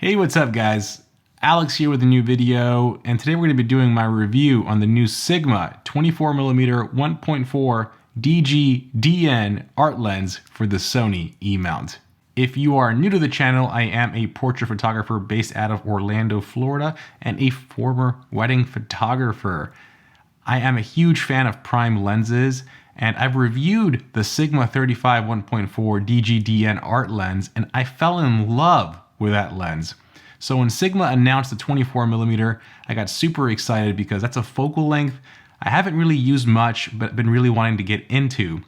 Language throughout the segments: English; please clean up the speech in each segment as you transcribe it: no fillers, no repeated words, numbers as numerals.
Hey, what's up guys? Alex here with a new video, and today we're going to be doing my review on the new Sigma 24mm 1.4 DG-DN art lens for the Sony E-mount. If you are new to the channel, I am a portrait photographer based out of Orlando, Florida, and a former wedding photographer. I am a huge fan of prime lenses, and I've reviewed the Sigma 35 1.4 DG-DN art lens, and I fell in love with that lens. So when Sigma announced the 24mm, I got super excited because that's a focal length I haven't really used much, but been really wanting to get into.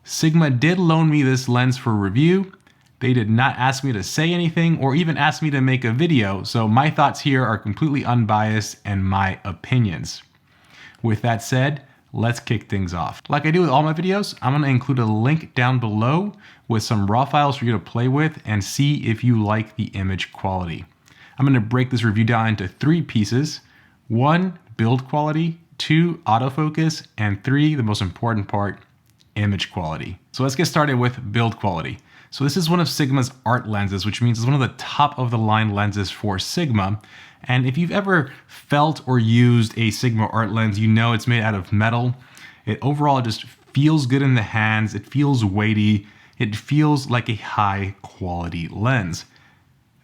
Sigma did loan me this lens for review. They did not ask me to say anything or even ask me to make a video, so my thoughts here are completely unbiased and my opinions. With that said, let's kick things off. Like I do with all my videos, I'm going to include a link down below with some raw files for you to play with and see if you like the image quality. I'm going to break this review down into 3 pieces. 1, build quality, 2, autofocus, and 3, the most important part, image quality. So let's get started with build quality. So this is one of Sigma's art lenses, which means it's one of the top of the line lenses for Sigma. And if you've ever felt or used a Sigma art lens, you know it's made out of metal. It overall just feels good in the hands. It feels weighty. It feels like a high quality lens.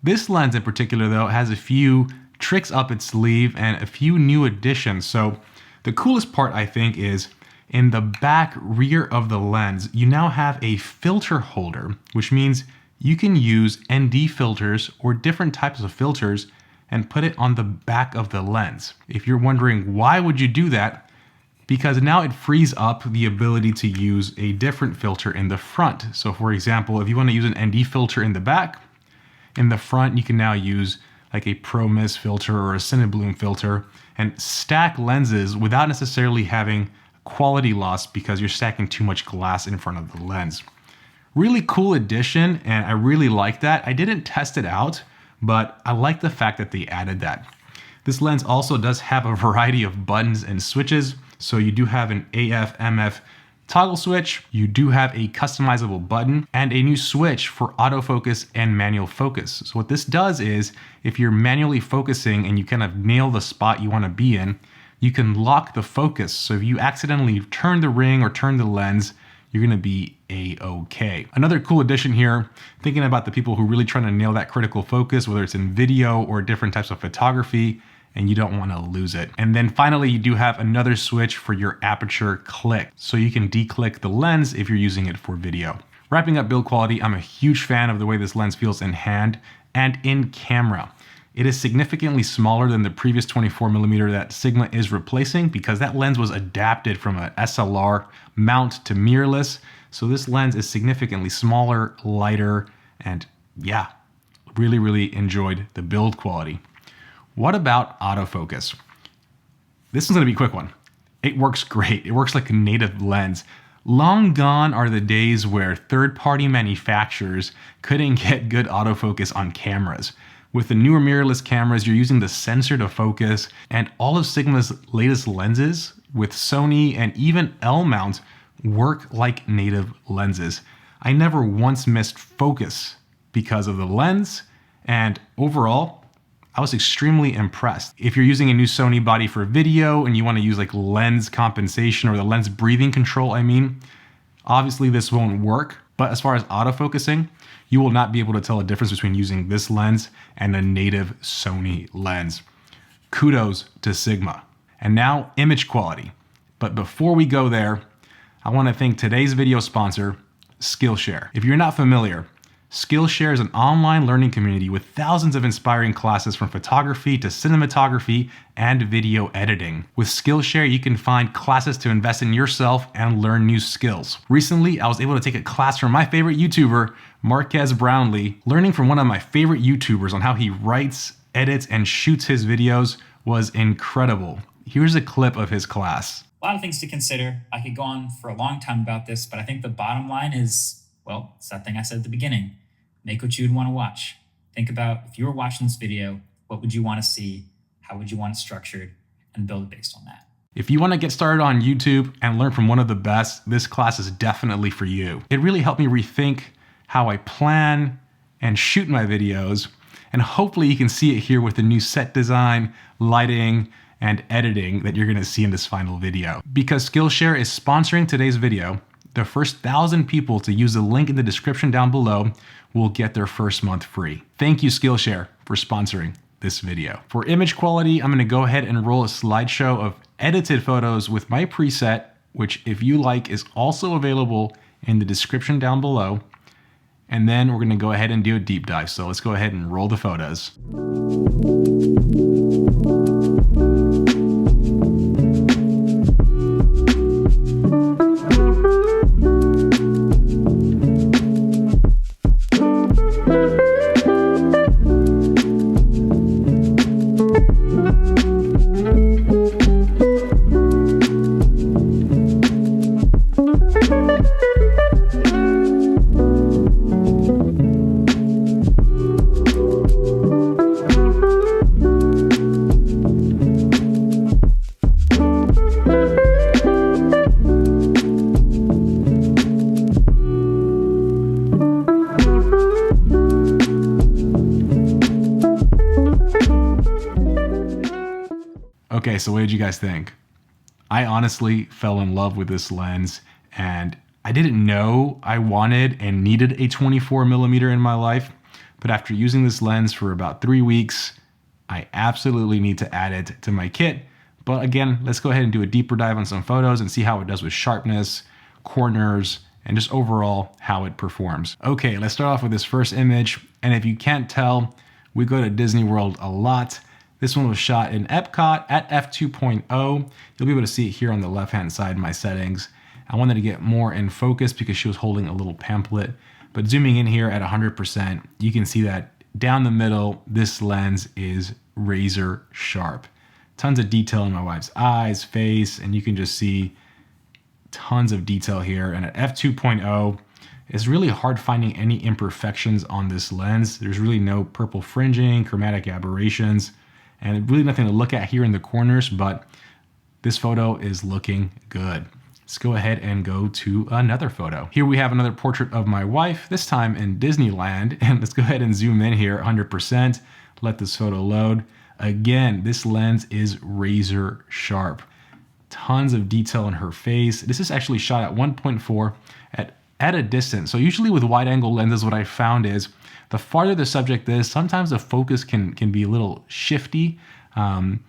This lens in particular though has a few tricks up its sleeve and a few new additions. So the coolest part I think is in the back rear of the lens, you now have a filter holder, which means you can use ND filters or different types of filters and put it on the back of the lens. If you're wondering why would you do that, because now it frees up the ability to use a different filter in the front. So for example, if you want to use an ND filter in the back, in the front you can now use like a Pro Mist filter or a Cinebloom filter and stack lenses without necessarily having quality loss because you're stacking too much glass in front of the lens. Really cool addition, and I really like that. I didn't test it out, but I like the fact that they added that. This lens also does have a variety of buttons and switches. So you do have an AF, MF toggle switch, you do have a customizable button, and a new switch for autofocus and manual focus. So what this does is, if you're manually focusing and you kind of nail the spot you want to be in, you can lock the focus. So if you accidentally turn the ring or turn the lens, you're gonna be A-okay. Another cool addition here, thinking about the people who really trying to nail that critical focus, whether it's in video or different types of photography, and you don't wanna lose it. And then finally, you do have another switch for your aperture click. So you can declick the lens if you're using it for video. Wrapping up build quality, I'm a huge fan of the way this lens feels in hand and in camera. It is significantly smaller than the previous 24mm that Sigma is replacing because that lens was adapted from an SLR mount to mirrorless. So this lens is significantly smaller, lighter, and yeah, really enjoyed the build quality. What about autofocus? This one's gonna be a quick one. It works great. It works like a native lens. Long gone are the days where third-party manufacturers couldn't get good autofocus on cameras. With the newer mirrorless cameras, you're using the sensor to focus, and all of Sigma's latest lenses with Sony and even E-mount work like native lenses. I never once missed focus because of the lens, and overall, I was extremely impressed. If you're using a new Sony body for video and you want to use like lens compensation or the lens breathing control, obviously this won't work. But as far as autofocusing, you will not be able to tell a difference between using this lens and a native Sony lens. Kudos to Sigma. And now image quality. But before we go there, I want to thank today's video sponsor, Skillshare. If you're not familiar, Skillshare is an online learning community with thousands of inspiring classes from photography to cinematography and video editing. With Skillshare, you can find classes to invest in yourself and learn new skills. Recently, I was able to take a class from my favorite YouTuber, Marquez Brownlee. Learning from one of my favorite YouTubers on how he writes, edits, and shoots his videos was incredible. Here's a clip of his class. A lot of things to consider. I could go on for a long time about this, but I think the bottom line is, well, it's that thing I said at the beginning. Make what you'd want to watch. Think about if you were watching this video, what would you want to see? How would you want it structured? And build it based on that. If you want to get started on YouTube and learn from one of the best, this class is definitely for you. It really helped me rethink how I plan and shoot my videos And hopefully you can see it here with the new set design, lighting, and editing that you're gonna see in this final video. Because Skillshare is sponsoring today's video, the first 1,000 people to use the link in the description down below will get their first month free. Thank you, Skillshare, for sponsoring this video. For image quality, I'm gonna go ahead and roll a slideshow of edited photos with my preset, which if you like is also available in the description down below. And then we're gonna go ahead and do a deep dive. So let's go ahead and roll the photos. Okay, so what did you guys think? I honestly fell in love with this lens, and I didn't know I wanted and needed a 24mm in my life, but after using this lens for about 3 weeks, I absolutely need to add it to my kit. But again, let's go ahead and do a deeper dive on some photos and see how it does with sharpness, corners, and just overall how it performs. Okay, let's start off with this first image, and if you can't tell, we go to Disney World a lot. This one was shot in Epcot at f2.0. You'll be able to see it here on the left-hand side in my settings. I wanted to get more in focus because she was holding a little pamphlet, but zooming in here at 100%, you can see that down the middle, this lens is razor sharp. Tons of detail in my wife's eyes, face, and you can just see tons of detail here. And at f2.0, it's really hard finding any imperfections on this lens. There's really no purple fringing, chromatic aberrations, and really nothing to look at here in the corners, but this photo is looking good. Let's go ahead and go to another photo. Here we have another portrait of my wife, this time in Disneyland, and let's go ahead and zoom in here 100%, let this photo load. Again, this lens is razor sharp. Tons of detail in her face. This is actually shot at 1.4 at a distance. So usually with wide angle lenses, what I found is the farther the subject is, sometimes the focus can be a little shifty. Only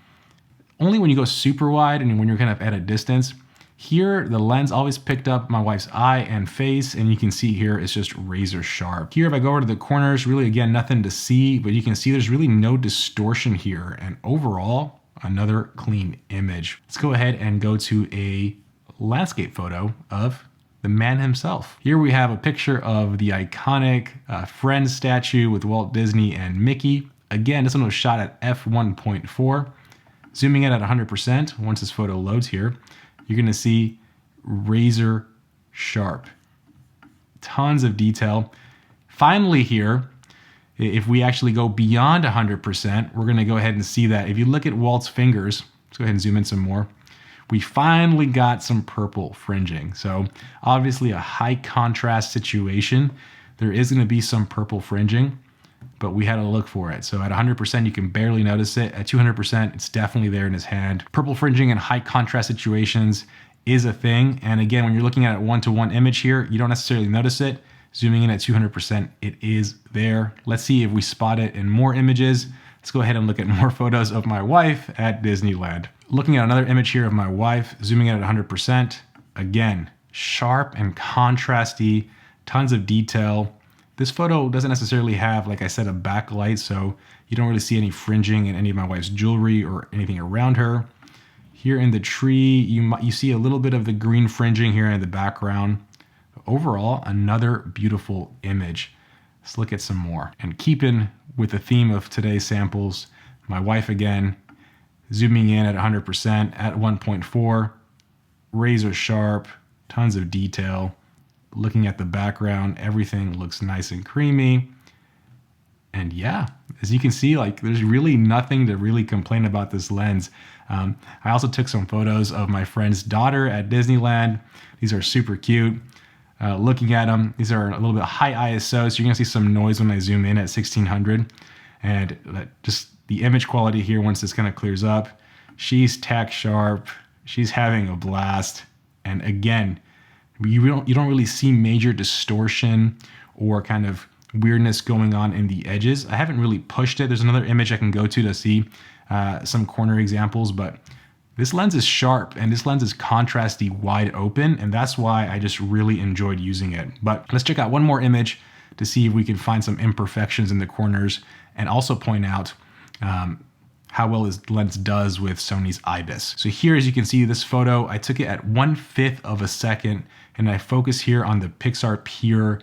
when you go super wide and when you're kind of at a distance. Here, the lens always picked up my wife's eye and face, and you can see here it's just razor sharp. Here, if I go over to the corners, really again, nothing to see, but you can see there's really no distortion here. And overall, another clean image. Let's go ahead and go to a landscape photo of the man himself. Here we have a picture of the iconic Friends statue with Walt Disney and Mickey. Again, this one was shot at f1.4. Zooming in at 100%, once this photo loads here, you're gonna see razor sharp. Tons of detail. Finally here, if we actually go beyond 100%, we're gonna go ahead and see that. If you look at Walt's fingers, let's go ahead and zoom in some more. We finally got some purple fringing. So obviously a high contrast situation. There is gonna be some purple fringing, but we had to look for it. So at 100%, you can barely notice it. At 200%, it's definitely there in his hand. Purple fringing in high contrast situations is a thing. And again, when you're looking at a one-to-one image here, you don't necessarily notice it. Zooming in at 200%, it is there. Let's see if we spot it in more images. Let's go ahead and look at more photos of my wife at Disneyland. Looking at another image here of my wife, zooming in at 100%. Again, sharp and contrasty, tons of detail. This photo doesn't necessarily have, like I said, a backlight, so you don't really see any fringing in any of my wife's jewelry or anything around her. Here in the tree, you see a little bit of the green fringing here in the background. Overall, another beautiful image. Let's look at some more. And keeping with the theme of today's samples, my wife again, zooming in at 100% at 1.4, razor sharp, tons of detail. Looking at the background, everything looks nice and creamy. And yeah, as you can see, like there's really nothing to really complain about this lens. I also took some photos of my friend's daughter at Disneyland. These are super cute. Looking at them, these are a little bit high ISO, so you're gonna see some noise when I zoom in at 1600. And just the image quality here, once this kind of clears up, she's tack sharp. She's having a blast. And again, you don't really see major distortion or kind of weirdness going on in the edges. I haven't really pushed it. There's another image I can go to see some corner examples, but this lens is sharp and this lens is contrasty wide open, and that's why I just really enjoyed using it. But let's check out one more image to see if we can find some imperfections in the corners and also point out how well this lens does with Sony's IBIS. So here, as you can see, this photo, I took it at 1/5 of a second, and I focus here on the Pixar Pure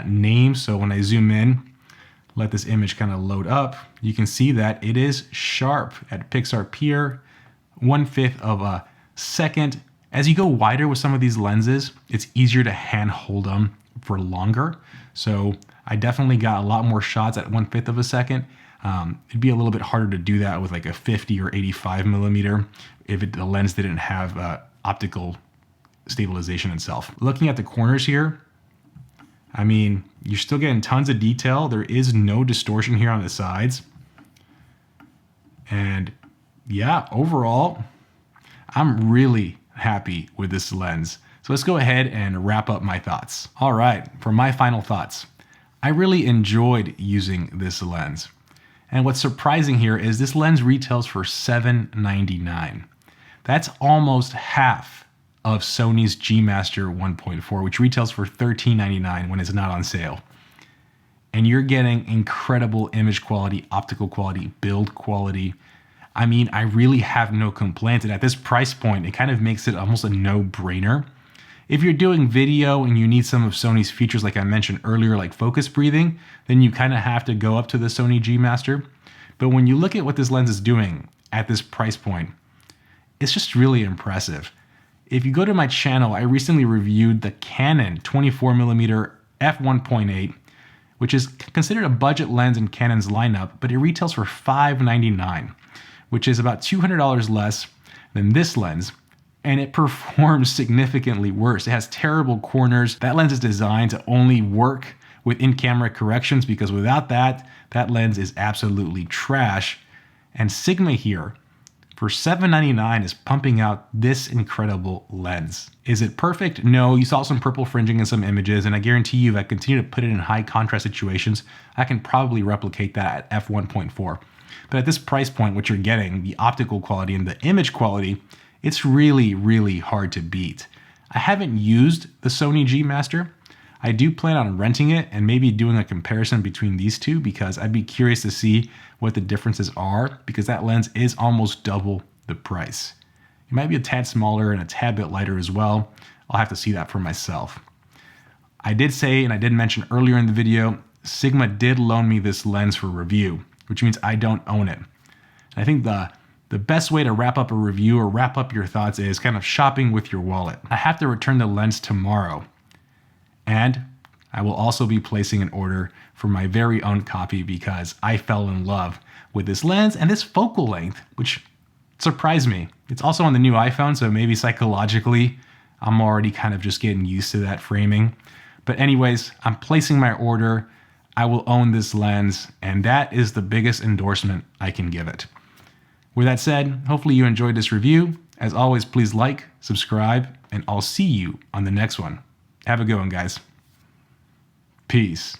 name. So when I zoom in, let this image kind of load up, you can see that it is sharp at Pixar Pure, 1/5 of a second. As you go wider with some of these lenses, it's easier to hand hold them for longer. So I definitely got a lot more shots at 1/5 of a second. It'd be a little bit harder to do that with like a 50 or 85 millimeter if the lens didn't have optical stabilization itself. Looking at the corners here, I mean, you're still getting tons of detail. There is no distortion here on the sides. And yeah, overall, I'm really happy with this lens. So let's go ahead and wrap up my thoughts. All right, for my final thoughts, I really enjoyed using this lens. And what's surprising here is this lens retails for $799. That's almost half of Sony's G Master 1.4, which retails for $1399 when it's not on sale. And you're getting incredible image quality, optical quality, build quality. I mean, I really have no complaints. And at this price point, it kind of makes it almost a no-brainer. If you're doing video and you need some of Sony's features, like I mentioned earlier, like focus breathing, then you kind of have to go up to the Sony G Master. But when you look at what this lens is doing at this price point, it's just really impressive. If you go to my channel, I recently reviewed the Canon 24mm f1.8, which is considered a budget lens in Canon's lineup, but it retails for $599, which is about $200 less than this lens. And it performs significantly worse. It has terrible corners. That lens is designed to only work with in-camera corrections, because without that, that lens is absolutely trash. And Sigma here, for $799, is pumping out this incredible lens. Is it perfect? No, you saw some purple fringing in some images, and I guarantee you if I continue to put it in high contrast situations, I can probably replicate that at f1.4. But at this price point, what you're getting, the optical quality and the image quality, it's really, really hard to beat. I haven't used the Sony G Master. I do plan on renting it and maybe doing a comparison between these two, because I'd be curious to see what the differences are, because that lens is almost double the price. It might be a tad smaller and a tad bit lighter as well. I'll have to see that for myself. I did say, and I did mention earlier in the video, Sigma did loan me this lens for review, which means I don't own it. And I think the best way to wrap up a review or wrap up your thoughts is kind of shopping with your wallet. I have to return the lens tomorrow, and I will also be placing an order for my very own copy because I fell in love with this lens and this focal length, which surprised me. It's also on the new iPhone, so maybe psychologically, I'm already kind of just getting used to that framing. But anyways, I'm placing my order. I will own this lens, and that is the biggest endorsement I can give it. With that said, hopefully you enjoyed this review. As always, please like, subscribe, and I'll see you on the next one. Have a good one, guys. Peace.